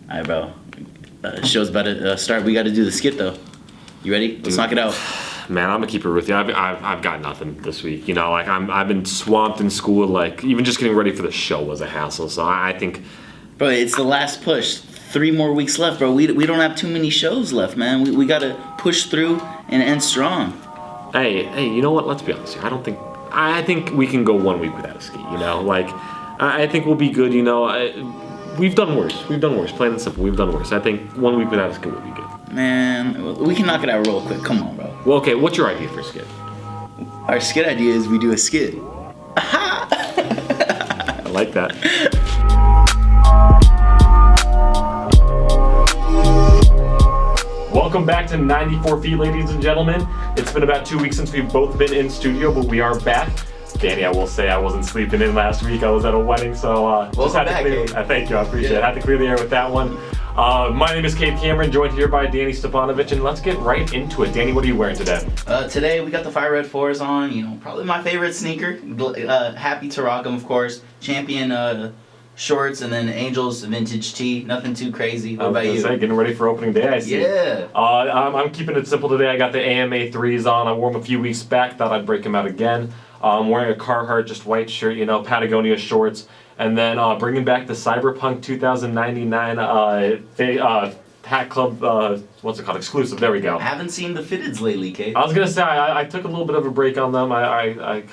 All right, bro. Show's about to start. We got to do the skit, though. You ready? Let's knock it out. Man, I'm gonna keep it with you. I've got nothing this week. You know, like I've been swamped in school. Like even just getting ready for the show was a hassle. So I think, Bro, it's the last push. 3 more weeks left, bro. We don't have too many shows left, man. We got to push through and end strong. hey, you know what? Let's be honest here. I think we can go 1 week without a skit. You know, like I think we'll be good. You know, we've done worse. Plain and simple. We've done worse. I think 1 week without a skit will be good. Man, we can knock it out real quick. Come on, bro. Well, okay. What's your idea for a skit? Our skit idea is we do a skit. I like that. Welcome back to 94 Feet, ladies and gentlemen. It's been about 2 weeks since we've both been in studio, but we are back. Danny, I will say I wasn't sleeping in last week. I was at a wedding, so just had to clear. Thank you, I appreciate it. I had to clear the air with that one. My name is Kade Cameron, joined here by Danny Stipanovich, and let's get right into it. Danny, what are you wearing today? Today we got the Fire Red 4s on. You know, probably my favorite sneaker. Happy to rock them, of course. Champion shorts, and then Angels vintage tee. Nothing too crazy. What about you? Getting ready for opening day, I see. Yeah. I'm keeping it simple today. I got the AMA 3s on. I wore them a few weeks back. Thought I'd break them out again. I'm wearing a Carhartt just white shirt, you know, Patagonia shorts, and then bringing back the Cyberpunk 2099 Hat Club, what's it called? Exclusive. There we go. I haven't seen the fitteds lately, Kate. I was gonna say I took a little bit of a break on them. I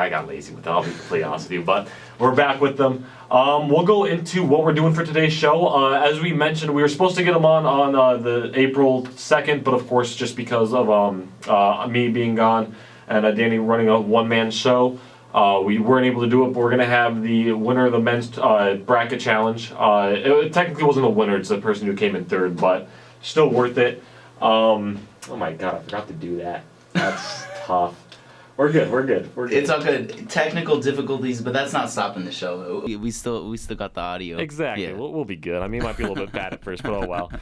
got lazy with it. I'll be completely honest with you, but we're back with them. We'll go into what we're doing for today's show. As we mentioned, we were supposed to get them on the April 2nd, but of course, just because of me being gone and Danny running a one-man show, we weren't able to do it. But we're gonna have the winner of the men's bracket challenge. It technically wasn't a winner; it's the person who came in third, but still worth it. Oh my god, I forgot to do that. That's tough. We're good. It's all good. Technical difficulties, but that's not stopping the show. We still got the audio. Exactly. Yeah. We'll be good. I mean, it might be a little bit bad at first, but oh well.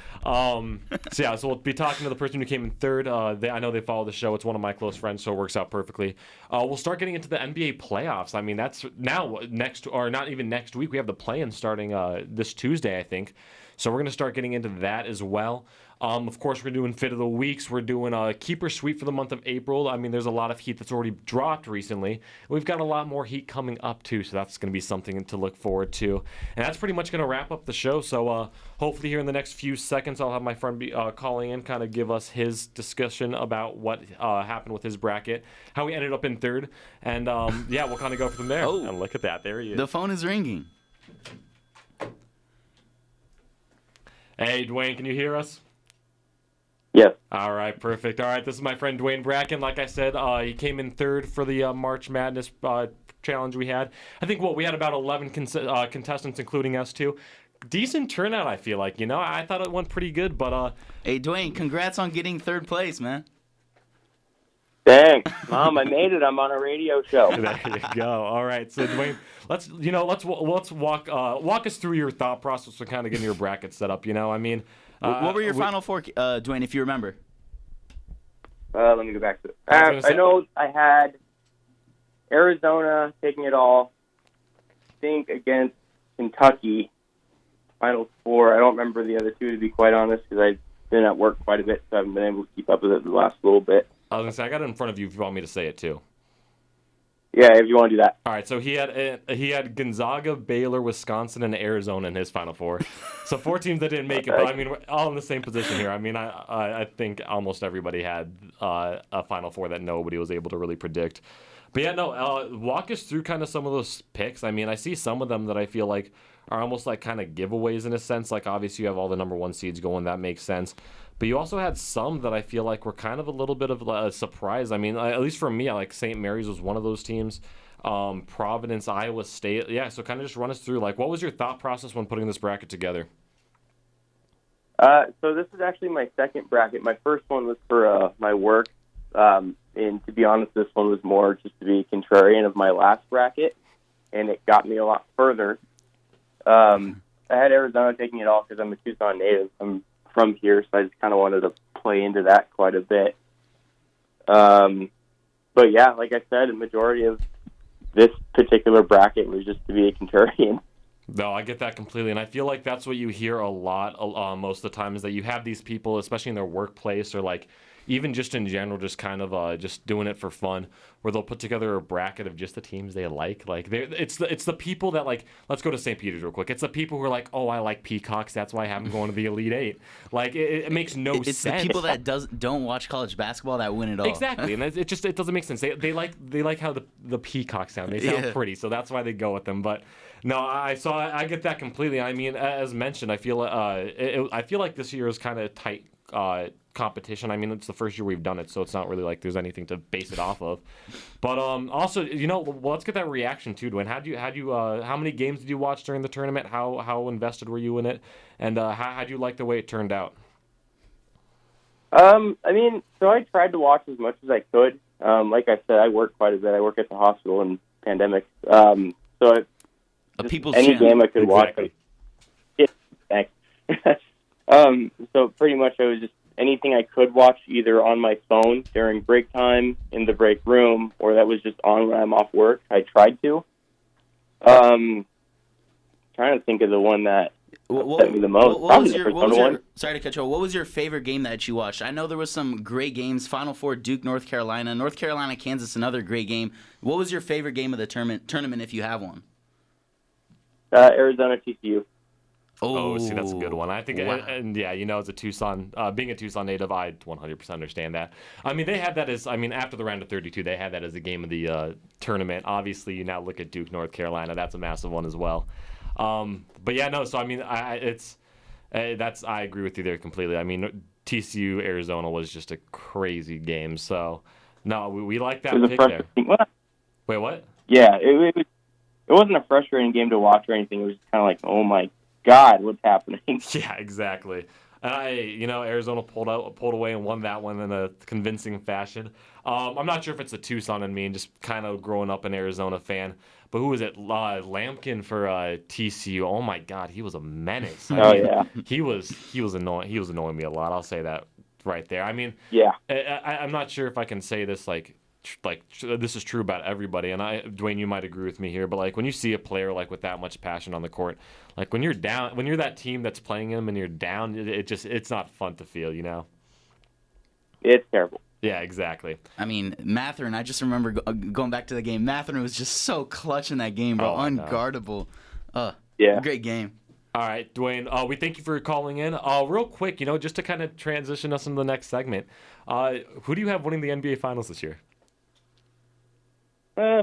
So we'll be talking to the person who came in third. I know they follow the show. It's one of my close friends, so it works out perfectly. We'll start getting into the NBA playoffs. I mean, that's now not even next week. We have the play-in starting this Tuesday, I think. So we're going to start getting into that as well. Of course, we're doing Fit of the Weeks. We're doing a Keeper Sweep for the month of April. I mean, there's a lot of heat that's already dropped recently. We've got a lot more heat coming up, too, so that's going to be something to look forward to. And that's pretty much going to wrap up the show. So hopefully here in the next few seconds, I'll have my friend be calling in, kind of give us his discussion about what happened with his bracket, how he ended up in third. And, yeah, we'll kind of go from there. Oh, and look at that. There he is. The phone is ringing. Hey, Dwayne, can you hear us? Yes. All right, perfect. All right, this is my friend Dwayne Bracken. Like I said, he came in third for the March Madness challenge we had. I think we had about 11 contestants, including us two. Decent turnout, I feel like. You know, I thought it went pretty good, but Hey, Dwayne, congrats on getting third place, man. Thanks, Mom. I made it. I'm on a radio show. There you go. All right, so Dwayne, let's walk us through your thought process for kind of getting your bracket set up. You know, I mean. What were your final four, Dwayne, if you remember? Let me go back to it. I know I had Arizona taking it all. I think against Kentucky, final four. I don't remember the other two, to be quite honest, because I've been at work quite a bit, so I haven't been able to keep up with it the last little bit. I was going to say, I got it in front of you if you want me to say it too. Yeah, if you want to do that. All right, so he had Gonzaga, Baylor, Wisconsin, and Arizona in his Final Four. So 4 teams that didn't make it, but I mean, we're all in the same position here. I mean, I think almost everybody had a Final Four that nobody was able to really predict. But yeah, no, walk us through kind of some of those picks. I mean, I see some of them that I feel like are almost like kind of giveaways in a sense. Like, obviously, you have all the number 1 seeds going. That makes sense. But you also had some that I feel like were kind of a little bit of a surprise. I mean, at least for me, I like St. Mary's was one of those teams. Providence, Iowa State. Yeah, so kind of just run us through, like, what was your thought process when putting this bracket together? So this is actually my second bracket. My first one was for my work. And to be honest, this one was more just to be contrarian of my last bracket. And it got me a lot further. I had Arizona taking it all because I'm a Tucson native. I'm from here, so I just kind of wanted to play into that quite a bit. But yeah, like I said, a majority of this particular bracket was just to be a contrarian. No, I get that completely, and I feel like that's what you hear a lot most of the time is that you have these people, especially in their workplace or like even just in general, just kind of just doing it for fun, where they'll put together a bracket of just the teams they like. Like it's the people that like. Let's go to St. Peter's real quick. It's the people who are like, oh, I like Peacocks, that's why I have them going to the Elite Eight. Like it makes no sense. It's the people that don't watch college basketball that win it all. Exactly, and it doesn't make sense. They like how the Peacocks sound. They sound pretty, so that's why they go with them. But no, I get that completely. I mean, as mentioned, I feel like this year is kind of tight competition. I mean, it's the first year we've done it, so it's not really like there's anything to base it off of. But also, well, let's get that reaction too, Dwayne. How many games did you watch during the tournament? How invested were you in it? And how do you like the way it turned out? I mean, so I tried to watch as much as I could. Like I said, I work quite a bit. I work at the hospital in pandemic. So any game I could watch. Yeah, thanks. So pretty much I was just anything I could watch either on my phone during break time, in the break room, or that was just on when I'm off work. I tried to. Trying to think of the one that upset me the most. Sorry to cut you off. What was your favorite game that you watched? I know there was some great games. Final Four, Duke, North Carolina, Kansas, another great game. What was your favorite game of the tournament if you have one? Arizona TCU. Oh, see, that's a good one. I think, and yeah, as a Tucson, being a Tucson native, I 100% understand that. I mean, they had that after the round of 32, they had that as a game of the tournament. Obviously, you now look at Duke, North Carolina. That's a massive one as well. But yeah, no. So I mean, I agree with you there completely. I mean, TCU Arizona was just a crazy game. So no, we like that pick there. Wait, what? Yeah, it wasn't a frustrating game to watch or anything. It was kind of like, oh my God, what's happening? Yeah, exactly. And Arizona pulled away and won that one in a convincing fashion. I'm not sure if it's the Tucson in me and just kind of growing up an Arizona fan. But who was it? Lampkin for TCU. Oh my God, he was a menace. Yeah. He was annoying. He was annoying me a lot. I'll say that right there. I mean, yeah. I'm not sure if I can say this like this is true about everybody, and Dwayne, you might agree with me here, but like when you see a player like with that much passion on the court, like when you're down, when you're that team that's playing him and you're down, it's not fun to feel, It's terrible. Yeah, exactly. I mean, Matherin, I just remember going back to the game. Matherin was just so clutch in that game, bro. Unguardable. Yeah. Great game. All right, Dwayne, we thank you for calling in. Real quick, just to kind of transition us into the next segment, who do you have winning the NBA Finals this year?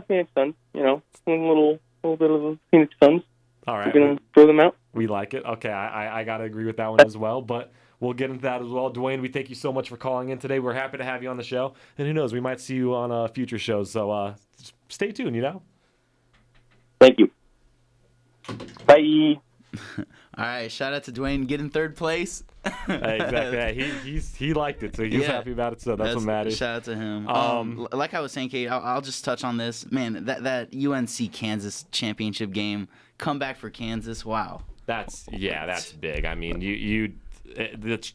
Phoenix Suns, a little bit of the Phoenix Suns. All right. We're going to throw them out. We like it. Okay, I got to agree with that one as well, but we'll get into that as well. Dwayne, we thank you so much for calling in today. We're happy to have you on the show, and who knows, we might see you on future shows, so stay tuned, Thank you. Bye. All right, shout out to Dwayne getting third place. Exactly. Yeah, he liked it, so he's happy about it. So that's what matters. Shout out to him. Like I was saying, Kate, I'll just touch on this. Man, that UNC Kansas championship game, comeback for Kansas. Wow. That's big. I mean, that's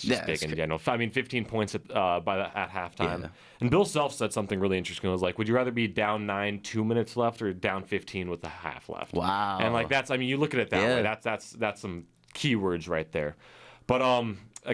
just big in general. I mean, 15 points at halftime. Yeah. And Bill Self said something really interesting. It was like, would you rather be down 9, 2 minutes left, or down 15 with a half left? Wow. And you look at it that way. That's some keywords right there. But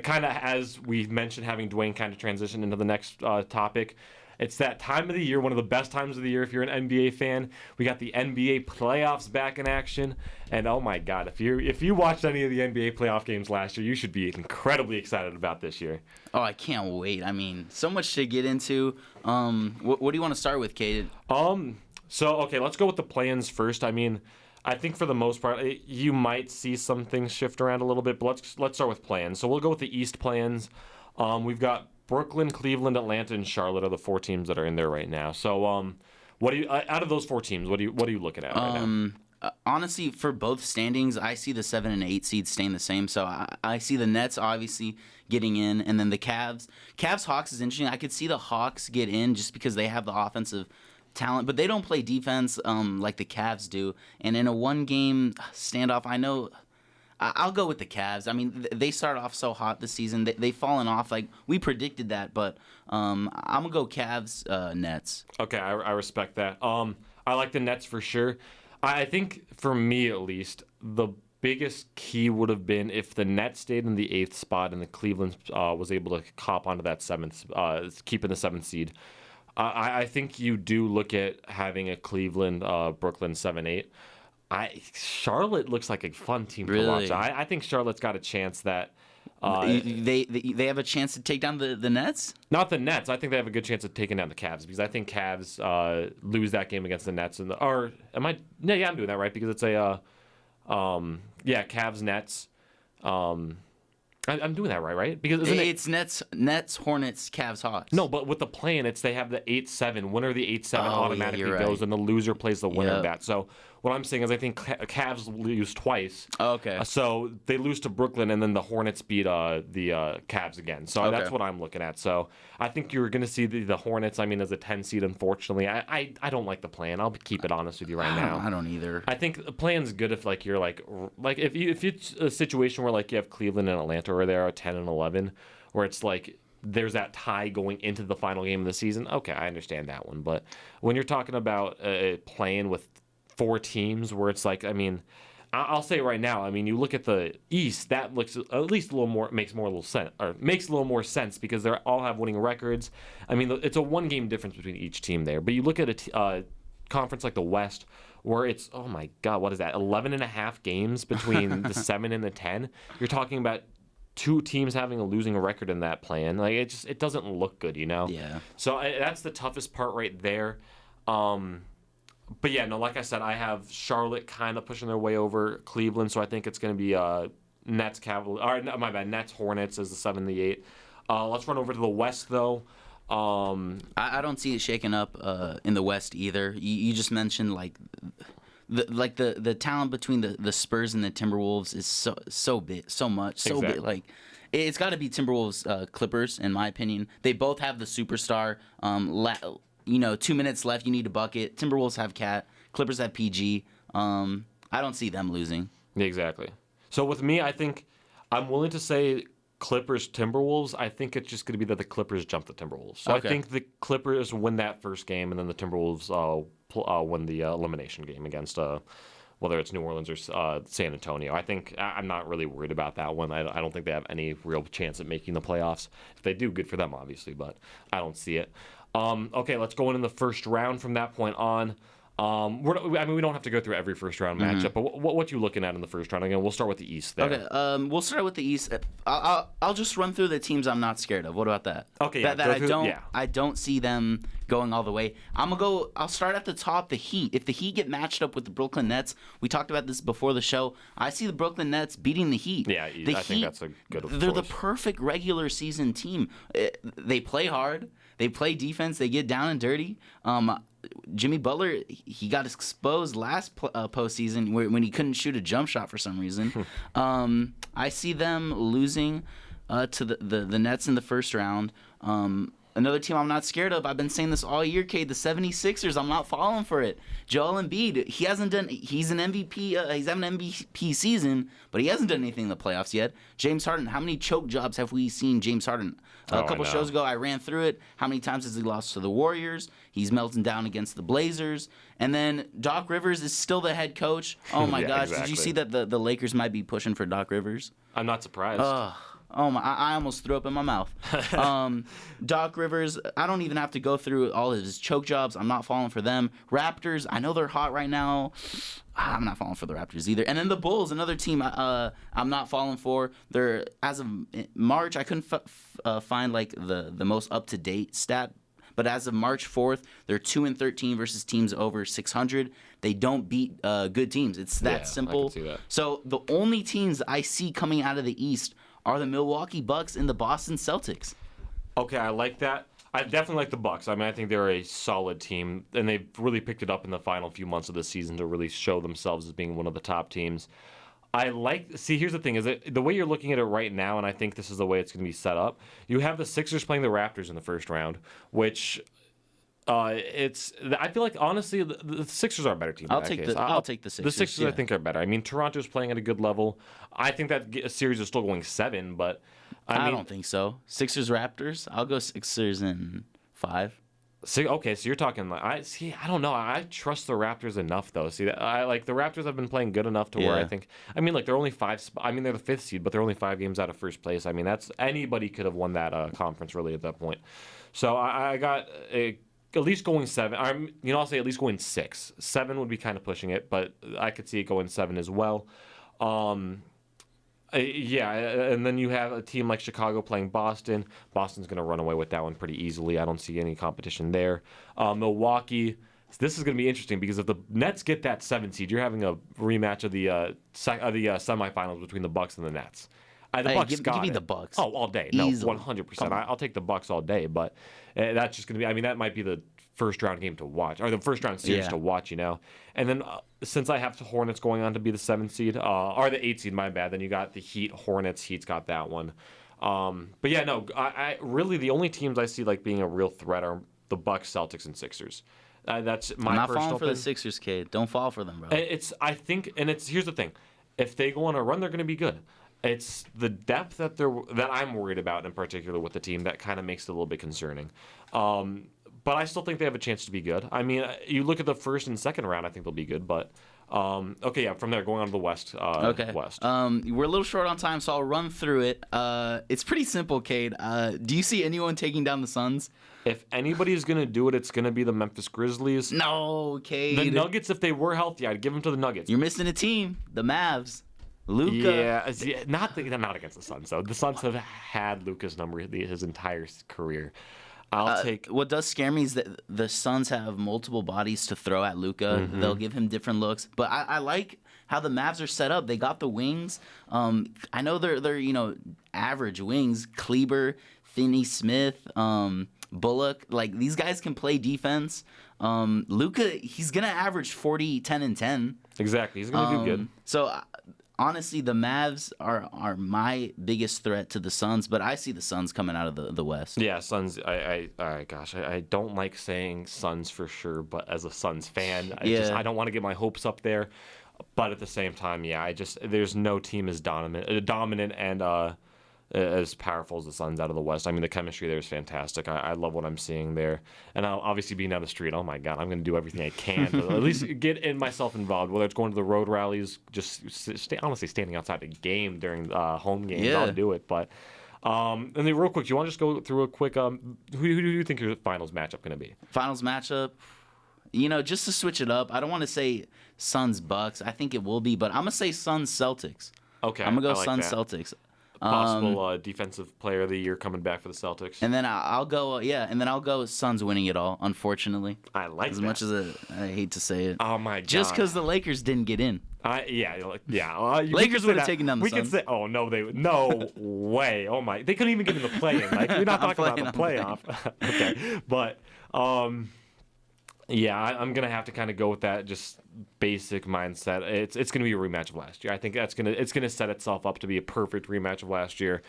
kind of as we mentioned, having Dwayne kind of transition into the next topic. It's that time of the year, one of the best times of the year if you're an NBA fan. We got the NBA playoffs back in action, and oh my God, if you watched any of the NBA playoff games last year, you should be incredibly excited about this year. Oh, I can't wait. I mean, so much to get into. What do you want to start with, Kade? Okay, let's go with the play-ins first. I mean, I think for the most part, you might see some things shift around a little bit, but let's start with play-ins. So we'll go with the East play-ins. We've got Brooklyn, Cleveland, Atlanta, and Charlotte are the 4 teams that are in there right now. So, what do you out of those 4 teams? What are you looking at right now? Honestly, for both standings, I see the 7 and 8 seeds staying the same. So I see the Nets obviously getting in, and then the Cavs. Hawks is interesting. I could see the Hawks get in just because they have the offensive talent, but they don't play defense like the Cavs do. And in a 1-game standoff, I know. I'll go with the Cavs. I mean, they started off so hot this season. They've fallen off. Like, we predicted that, but I'm going to go Cavs, Nets. Okay, I respect that. I like the Nets for sure. I think for me at least, the biggest key would have been if the Nets stayed in the 8th spot and the Cleveland was able to cop onto that 7th, keeping the 7th seed. I think you do look at having a Cleveland, Brooklyn 7-8. Charlotte looks like a fun team to watch. I think Charlotte's got a chance that. They have a chance to take down the Nets? Not the Nets. I think they have a good chance of taking down the Cavs because I think Cavs lose that game against the Nets. Or am I? Yeah, I'm doing that right because it's a Cavs Nets. I'm doing that right? Because it's Nets, Hornets, Cavs, Hawks. No, but with the play-in, they have the 8-7. Winner of the 8-7 automatically goes, and the loser plays the winner of that. So what I'm saying is I think Cavs lose twice. Oh, okay. So they lose to Brooklyn, and then the Hornets beat the Cavs again. So that's what I'm looking at. So I think you're going to see the Hornets, as a 10 seed, unfortunately. I don't like the plan. I'll keep it honest with you right now. I don't either. I think the plan's good if you're if it's a situation where you have Cleveland and Atlanta where they're 10 and 11, where it's there's that tie going into the final game of the season. Okay, I understand that one. But when you're talking about playing with 4 teams where it's I'll say right now, you look at the East, that looks at least a little more, makes a little more sense because they all have winning records. It's a 1-game difference between each team there. But you look at a conference like the West where it's, oh my God, what is that? 11 and a half games between the 7 and the 10. You're talking about 2 teams having a losing record in that plan. It doesn't look good, Yeah. So that's the toughest part right there. But yeah, no, like I said, I have Charlotte kind of pushing their way over Cleveland, so I think it's going to be Nets, Nets, Hornets as the 7 and the 8. Let's run over to the West though. I don't see it shaking up in the West either. You just mentioned the talent between the Spurs and the Timberwolves is so big, so much, so Exactly. big. It's got to be Timberwolves Clippers in my opinion. They both have the superstar. 2 minutes left, you need a bucket. Timberwolves have Cat, Clippers have PG. I don't see them losing. Exactly. So with me, I think I'm willing to say Clippers Timberwolves. I think it's just going to be that the Clippers jump the Timberwolves. So Okay. I think the Clippers win that first game, and then the Timberwolves win the elimination game against whether it's New Orleans or San Antonio. I think I'm not really worried about that one. I don't think they have any real chance at making the playoffs. If they do, good for them, obviously, but I don't see it. Okay, let's go in the first round from that point on. We don't have to go through every first round matchup, but what you looking at in the first round? Again, we'll start with the East there. Okay, we'll start with the East. I'll just run through the teams I'm not scared of. What about that? Okay, yeah, I don't see them going all the way. I'll start at the top. The Heat. If the Heat get matched up with the Brooklyn Nets, we talked about this before the show. I see the Brooklyn Nets beating the Heat. Yeah, I think that's a good They're the choice. perfect regular season team. They play hard. They play defense. They get down and dirty. Jimmy Butler, he got exposed last postseason when he couldn't shoot a jump shot for some reason. I see them losing to the Nets in the first round. Another team I'm not scared of, I've been saying this all year, Kade, the 76ers, I'm not falling for it. Joel Embiid, he's an MVP, he's having an MVP season, but he hasn't done anything in the playoffs yet. James Harden, how many choke jobs have we seen James Harden? A couple shows ago, I ran through it. How many times has he lost to the Warriors? He's melting down against the Blazers. And then Doc Rivers is still the head coach. Oh my gosh, exactly. Did you see that the Lakers might be pushing for Doc Rivers? I'm not surprised. Oh my! I almost threw up in my mouth. Doc Rivers, I don't even have to go through all of his choke jobs. I'm not falling for them. Raptors, I know they're hot right now. I'm not falling for the Raptors either. And then the Bulls, another team I'm not falling for. They're as of March, I couldn't find the most up to date stat. But as of March 4th, they're 2-13 versus teams over 600. They don't beat good teams. It's that simple. I can see that. So the only teams I see coming out of the East are the Milwaukee Bucks and the Boston Celtics. Okay, I like that. I definitely like the Bucks. I think they're a solid team, and they've really picked it up in the final few months of the season to really show themselves as being one of the top teams. Here's the thing, is that the way you're looking at it right now, and I think this is the way it's going to be set up, you have the Sixers playing the Raptors in the first round, which I feel like, honestly, the Sixers are a better team. I'll take the Sixers. The Sixers, yeah. I think, are better. Toronto's playing at a good level. I think that series is still going 7, but I don't think so. Sixers Raptors. I'll go Sixers in 5. So, okay, so you're talking like I don't know. I trust the Raptors enough though. See, I like the Raptors have been playing good enough to where I Yeah. think. I mean, like they're only I mean, they're the 5th seed, but they're only 5 games out of first place. I mean, that's anybody could have won that conference really at that point. So I got at least going 7. I'll say at least going 6. 7 would be kind of pushing it, but I could see it going 7 as well. Yeah, and then you have a team like Chicago playing Boston. Boston's going to run away with that one pretty easily. I don't see any competition there. Milwaukee. This is going to be interesting because if the Nets get that 7 seed, you're having a rematch of the semifinals between the Bucks and the Nets. The Bucks Give me the Bucks. Oh, all day. Easily. No, 100%. I'll take the Bucks all day, but that's just going to be. I mean, that might be the first round game to watch, or the first round series to watch. And then since I have the Hornets going on to be the 7 seed, or the 8 seed, my bad. Then you got the Heat, Hornets. Heat's got that one. But yeah, no. I really the only teams I see like being a real threat are the Bucks, Celtics, and Sixers. That's my I'm not personal falling for the opinion. Sixers, kid. Don't fall for them, bro. I think, and here's the thing: if they go on a run, they're going to be good. It's the depth that I'm worried about in particular with the team that kind of makes it a little bit concerning. But I still think they have a chance to be good. I mean, you look at the first and second round, I think they'll be good. But okay, yeah, from there going on to the West. Okay. West. We're a little short on time, so I'll run through it. It's pretty simple, Cade. Do you see anyone taking down the Suns? If anybody's going to do it, it's going to be the Memphis Grizzlies. No, Cade. The Nuggets, if they were healthy, I'd give them to the Nuggets. You're missing a team. The Mavs. Luka. Yeah, not against the Suns though. The Suns have had Luka's number his entire career. I'll take. What does scare me is that the Suns have multiple bodies to throw at Luka. They'll give him different looks, but I like how the Mavs are set up. They got the wings. I know they're average wings. Kleber, Finney Smith, Bullock. Like these guys can play defense. Luka, he's gonna average 40, 10, and 10. Exactly, he's gonna do good. So honestly, the Mavs are my biggest threat to the Suns, but I see the Suns coming out of the West. Yeah, Suns. I don't like saying Suns for sure, but as a Suns fan, I don't want to get my hopes up there. But at the same time, yeah, there's no team as dominant and as powerful as the Suns out of the West. I mean, the chemistry there is fantastic. I love what I'm seeing there. And obviously being down the street, oh my God, I'm going to do everything I can to at least get myself involved, whether it's going to the road rallies, just honestly standing outside the game during home games, I'll do it. But and then real quick, do you want to just go through a quick, who do you think your finals matchup going to be? Finals matchup, just to switch it up, I don't want to say Suns Bucks. I think it will be, but I'm going to say Suns Celtics. Okay, I'm going to go I like Suns that. Celtics. Possible defensive player of the year coming back for the Celtics. And then I'll go Suns winning it all, unfortunately. I like as that. much as I hate to say it. Oh my God. Just because the Lakers didn't get in. Lakers would have taken down the Suns. We could say, oh no, no way. Oh my, they couldn't even get in the play-in. Like we're not talking about the playoff. Okay, but yeah, I'm gonna have to kind of go with that just basic mindset. It's gonna be a rematch of last year. I think it's gonna set itself up to be a perfect rematch of last year.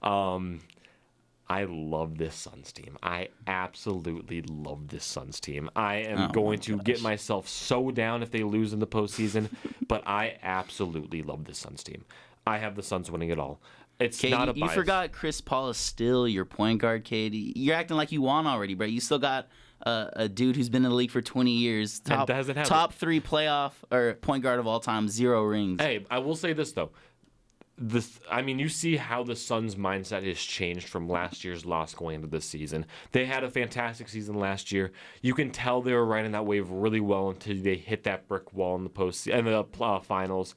I love this Suns team. I absolutely love this Suns team. I am going to get myself so down if they lose in the postseason, but I absolutely love this Suns team. I have the Suns winning it all. It's not a bias. You forgot Chris Paul is still your point guard, Katie. You're acting like you won already, bro. You still got a dude who's been in the league for 20 years. Top 3 playoff or point guard of all time, 0 rings. Hey, I will say this though. You see how the Suns' mindset has changed from last year's loss going into this season. They had a fantastic season last year. You can tell they were riding that wave really well until they hit that brick wall in the finals.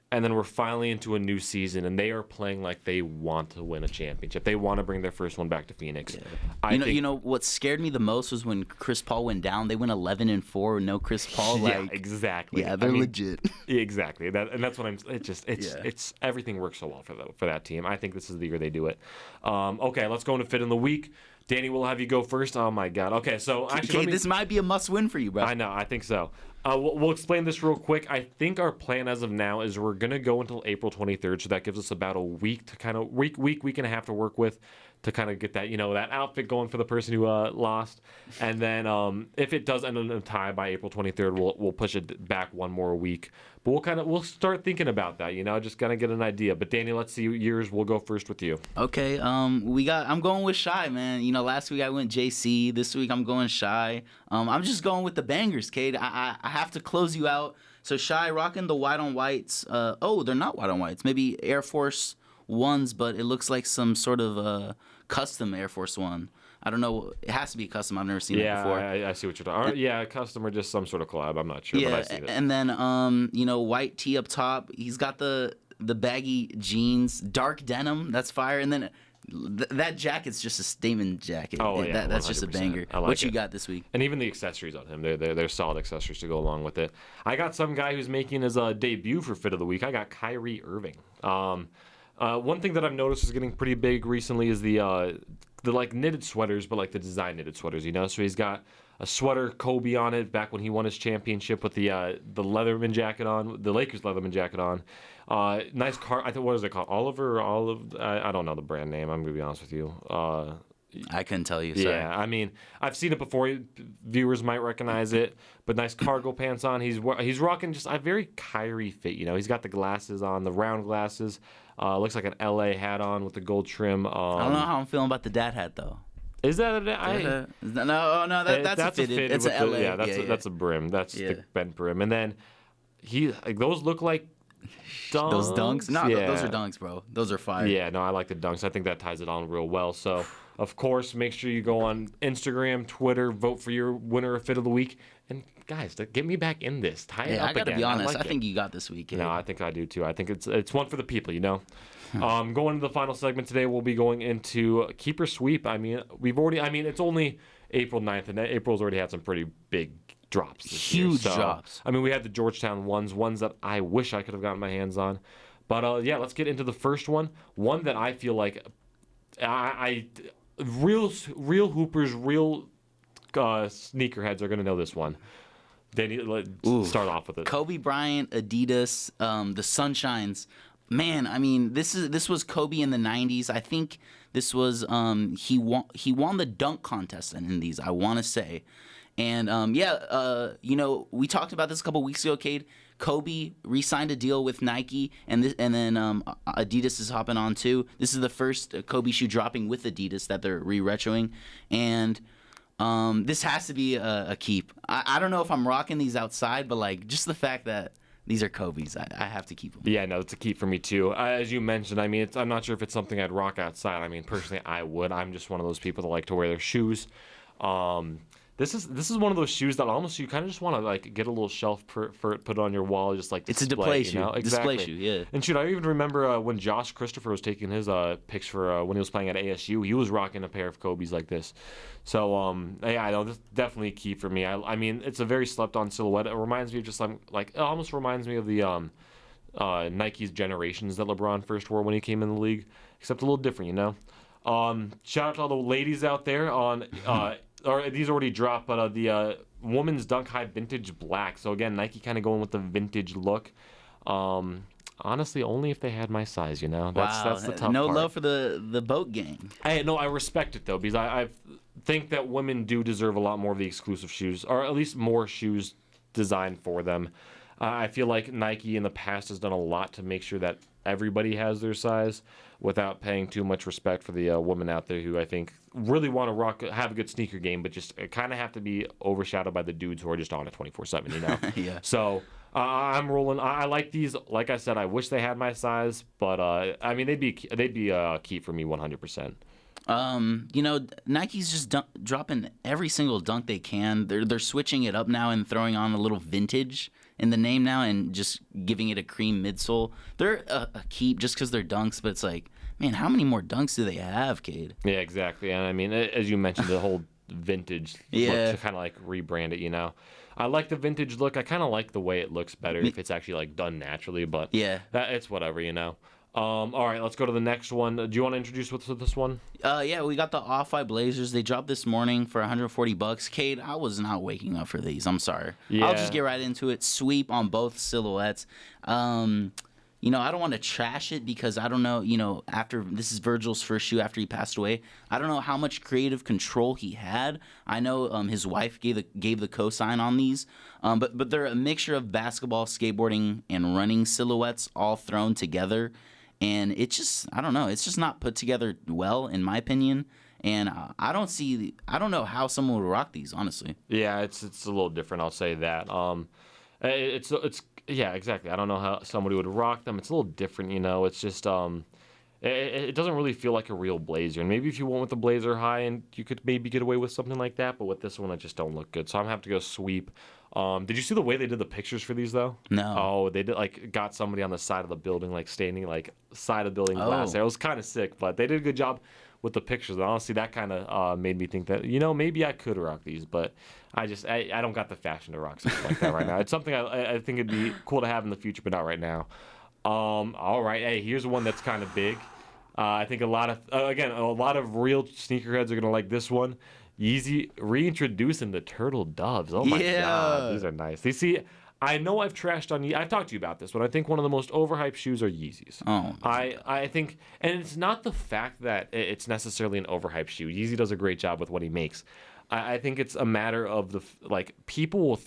And then we're finally into a new season, and they are playing like they want to win a championship. They want to bring their first one back to Phoenix. Yeah. What scared me the most was when Chris Paul went down. They went 11-4 with no Chris Paul. Yeah, exactly. Yeah, they're legit. Exactly. That's what I'm. It's everything works so well for that team. I think this is the year they do it. Okay, let's go into fit in the week. Danny, we'll have you go first. Oh my God. Okay, so actually, this might be a must-win for you, bro. I know. I think so. We'll explain this real quick. I think our plan as of now is we're gonna go until April 23rd, so that gives us about a week to kind of week and a half to work with to kind of get that that outfit going for the person who lost, and then if it does end in a tie by April 23rd, we'll push it back one more week. But we'll start thinking about that. Just gonna get an idea. But Danny, let's see yours. We'll go first with you. Okay. I'm going with Shy, man. Last week I went JC. This week I'm going Shy. I'm just going with the bangers, Cade. I have to close you out. So Shy rocking the white on whites. They're not white on whites. Maybe Air Force Ones, but it looks like some sort of custom Air Force One. I don't know. It has to be custom. I've never seen it before. I see what you're talking. Yeah, custom or just some sort of collab. I'm not sure, but I've seen it. And then white tee up top. He's got the baggy jeans, dark denim. That's fire. And then that jacket's just a statement jacket. Oh yeah, that's just a banger. What you got this week? And even the accessories on him, they're solid accessories to go along with it. I got some guy who's making his debut for Fit of the Week. I got Kyrie Irving. One thing that I've noticed is getting pretty big recently is the like knitted sweaters, but like the design knitted sweaters, So he's got a sweater Kobe on it back when he won his championship with the Leatherman jacket on, the Lakers Leatherman jacket on. Nice car. I think what is it called? Olive. I don't know the brand name. I'm gonna be honest with you. I couldn't tell you. Sorry. Yeah, I mean, I've seen it before. Viewers might recognize it, but nice cargo pants on. He's rocking just a very Kyrie fit. He's got the glasses on, the round glasses. Looks like an LA hat on with the gold trim. I don't know how I'm feeling about the dad hat though. Is that that's a fitted. It's an LA. That's a brim. That's the bent brim. And then those look like dunks. Those dunks? No, those are dunks, bro. Those are fire. Yeah, no, I like the dunks. I think that ties it on real well. So, of course, make sure you go on Instagram, Twitter, vote for your winner of Fit of the Week. And guys, get me back in this. Tie it up I gotta again. be honest. I think you got this week. No, I think I do too. I think it's one for the people, Going into the final segment today, we'll be going into Keeper Sweep. I mean, it's only April 9th, and April's already had some pretty big drops this year. Huge drops. I mean, we had the Georgetown ones that I wish I could have gotten my hands on. But let's get into the first one. One that I feel like real hoopers, real sneakerheads are going to know this one. Let's start off with it. Kobe Bryant, Adidas, the Sunshines. Man, I mean, this was Kobe in the 90s. I think this was he won the dunk contest in these, I want to say. And we talked about this a couple weeks ago, Cade. Kobe re-signed a deal with Nike, and then Adidas is hopping on too. This is the first Kobe shoe dropping with Adidas that they're re-retroing, and this has to be a keep. I don't know if I'm rocking these outside, but like just the fact that these are Kobe's, I have to keep them. Yeah, no, it's a keep for me too. As you mentioned, I mean, I'm not sure if it's something I'd rock outside. I mean, personally, I would. I'm just one of those people that like to wear their shoes. This is one of those shoes that almost you kind of just want to like get a little shelf for put on your wall, just like it's a display shoe. Exactly. Display shoe, yeah. And shoot, I even remember when Josh Christopher was taking his pics for when he was playing at ASU, he was rocking a pair of Kobe's like this. So I know this is definitely a key for me. I mean, it's a very slept-on silhouette. It reminds me of just like it almost reminds me of the Nike's Generations that LeBron first wore when he came in the league, except a little different, Shout out to all the ladies out there on. Or these already dropped, but the woman's Dunk High Vintage Black. So again, Nike kind of going with the vintage look. Honestly, only if they had my size, That's the tough part. No love for the boat gang. I respect it though, because I think that women do deserve a lot more of the exclusive shoes, or at least more shoes designed for them. I feel like Nike in the past has done a lot to make sure that everybody has their size without paying too much respect for the women out there who I think really want to have a good sneaker game, but just kind of have to be overshadowed by the dudes who are just on it 24/7, Yeah. So I'm rolling. I like these. Like I said, I wish they had my size, but I mean they'd be a key for me 100%. Nike's just dropping every single dunk they can. They're switching it up now and throwing on a little vintage in the name now and just giving it a cream midsole. They're a keep just because they're dunks, but it's like, man, how many more dunks do they have, Cade? Yeah, exactly. And I mean, as you mentioned, the whole vintage look to kind of like rebrand it, I like the vintage look. I kind of like the way it looks better if it's actually like done naturally, but yeah, it's whatever, All right, let's go to the next one. Do you want to introduce what's with this one? Yeah, we got the Off-White Blazers. They dropped this morning for $140. Cade, I was not waking up for these. I'm sorry. Yeah. I'll just get right into it. Sweep on both silhouettes. I don't want to trash it because I don't know, after this is Virgil's first shoe after he passed away. I don't know how much creative control he had. I know his wife gave the cosign on these. But they're a mixture of basketball, skateboarding, and running silhouettes all thrown together. And it's just, I don't know, it's just not put together well, in my opinion. And I don't know how someone would rock these, honestly. Yeah, it's a little different. I'll say that. It's yeah, exactly. I don't know how somebody would rock them. It's a little different, It's just it doesn't really feel like a real blazer. And maybe if you went with the blazer high, and you could maybe get away with something like that. But with this one, it just don't look good. So I'm gonna have to go sweep. Did you see the way they did the pictures for these though? No. Oh, they did got somebody on the side of the building, standing side of the building glass there. It was kind of sick, but they did a good job with the pictures. And honestly, that kind of made me think that maybe I could rock these, but I don't got the fashion to rock something like that right now. It's something I think it'd be cool to have in the future, but not right now. All right, hey, here's one that's kind of big. I think a lot of real sneakerheads are gonna like this one. Yeezy reintroducing the turtle doves. Oh my god, these are nice. I know I've trashed on I've talked to you about this, but I think one of the most overhyped shoes are Yeezys. Oh. I think, and it's not the fact that it's necessarily an overhyped shoe. Yeezy does a great job with what he makes. I think it's a matter of people will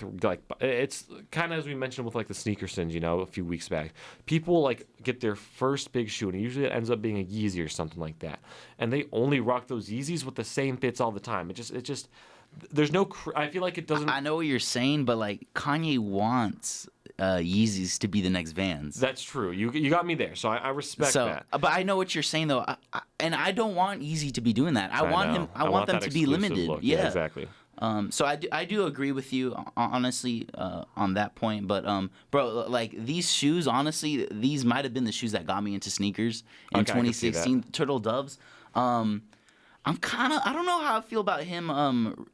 it's kind of as we mentioned with the sneaker sins, a few weeks back. People get their first big shoe, and usually it ends up being a Yeezy or something like that, and they only rock those Yeezys with the same fits all the time. It just there's no. I feel like it doesn't. I know what you're saying, but Kanye wants Yeezys to be the next Vans. That's true. You got me there, so I respect that. But I know what you're saying though, and I don't want Yeezy to be doing that. I want them to be limited. Look. Yeah, exactly. So I do agree with you honestly on that point. But bro, these shoes, honestly, these might have been the shoes that got me into sneakers in 2016. Turtle Doves. I don't know how I feel about him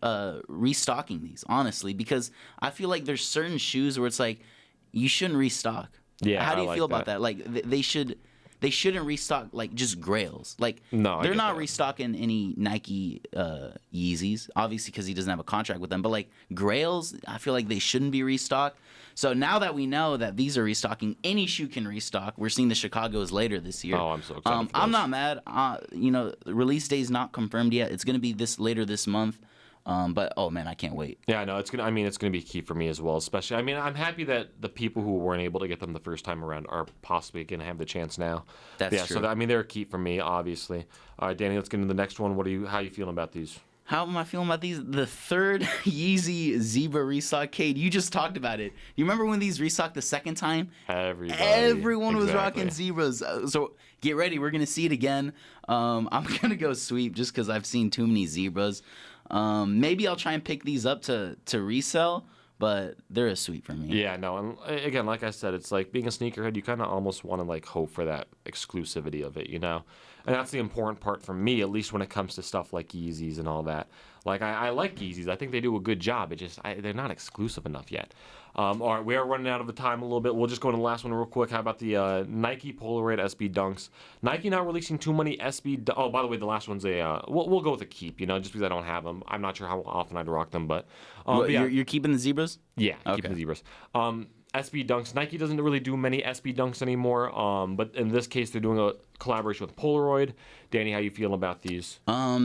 restocking these, honestly, because I feel like there's certain shoes where it's you shouldn't restock. Yeah, how do you feel about that? They shouldn't restock just Grails. No, they're not restocking any Nike Yeezys, obviously because he doesn't have a contract with them. But Grails, I feel like they shouldn't be restocked. So now that we know that these are restocking, any shoe can restock. We're seeing the Chicago's later this year. Oh, I'm so excited. I'm not mad. The release day is not confirmed yet. It's going to be later this month. But oh man, I can't wait. Yeah, no, it's gonna be key for me as well. Especially, I'm happy that the people who weren't able to get them the first time around are possibly gonna have the chance now. That's true. So they're a key for me, obviously. All right, Danny, let's get into the next one. How are you feeling about these? How am I feeling about these? The third Yeezy Zebra restock. Cade, you just talked about it. You remember when these restocked the second time? Everyone was rocking Zebras. So get ready. We're going to see it again. I'm going to go sweep just because I've seen too many Zebras. Maybe I'll try and pick these up to resell, but they're a sweep for me. Yeah, no. And again, like I said, it's being a sneakerhead, you kind of almost want to hope for that exclusivity of it, And that's the important part for me, at least when it comes to stuff like Yeezys and all that. I like Yeezys. I think they do a good job. They're not exclusive enough yet. All right, we are running out of the time a little bit. We'll just go into the last one real quick. How about the Nike Polaroid SB Dunks? Nike not releasing too many SB. Oh, by the way, the last one's we'll go with a keep. Just because I don't have them. I'm not sure how often I'd rock them, but yeah. You're keeping the Zebras? Yeah, keeping the Zebras. SB Dunks. Nike doesn't really do many SB Dunks anymore, but in this case, they're doing a collaboration with Polaroid. Danny, how you feeling about these?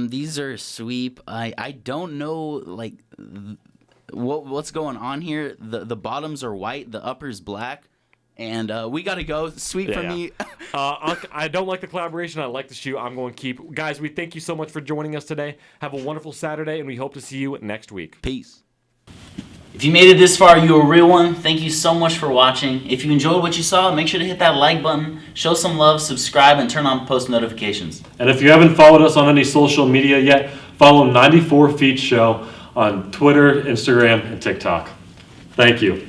These are sweep. I don't know what's going on here. The bottoms are white, the upper's black, and we gotta go sweep for me. I don't like the collaboration. I like the shoe. I'm going to keep. Guys, we thank you so much for joining us today. Have a wonderful Saturday, and we hope to see you next week. Peace. If you made it this far, you're a real one. Thank you so much for watching. If you enjoyed what you saw, make sure to hit that like button, show some love, subscribe, and turn on post notifications. And if you haven't followed us on any social media yet, follow 94 Feet Show on Twitter, Instagram, and TikTok. Thank you.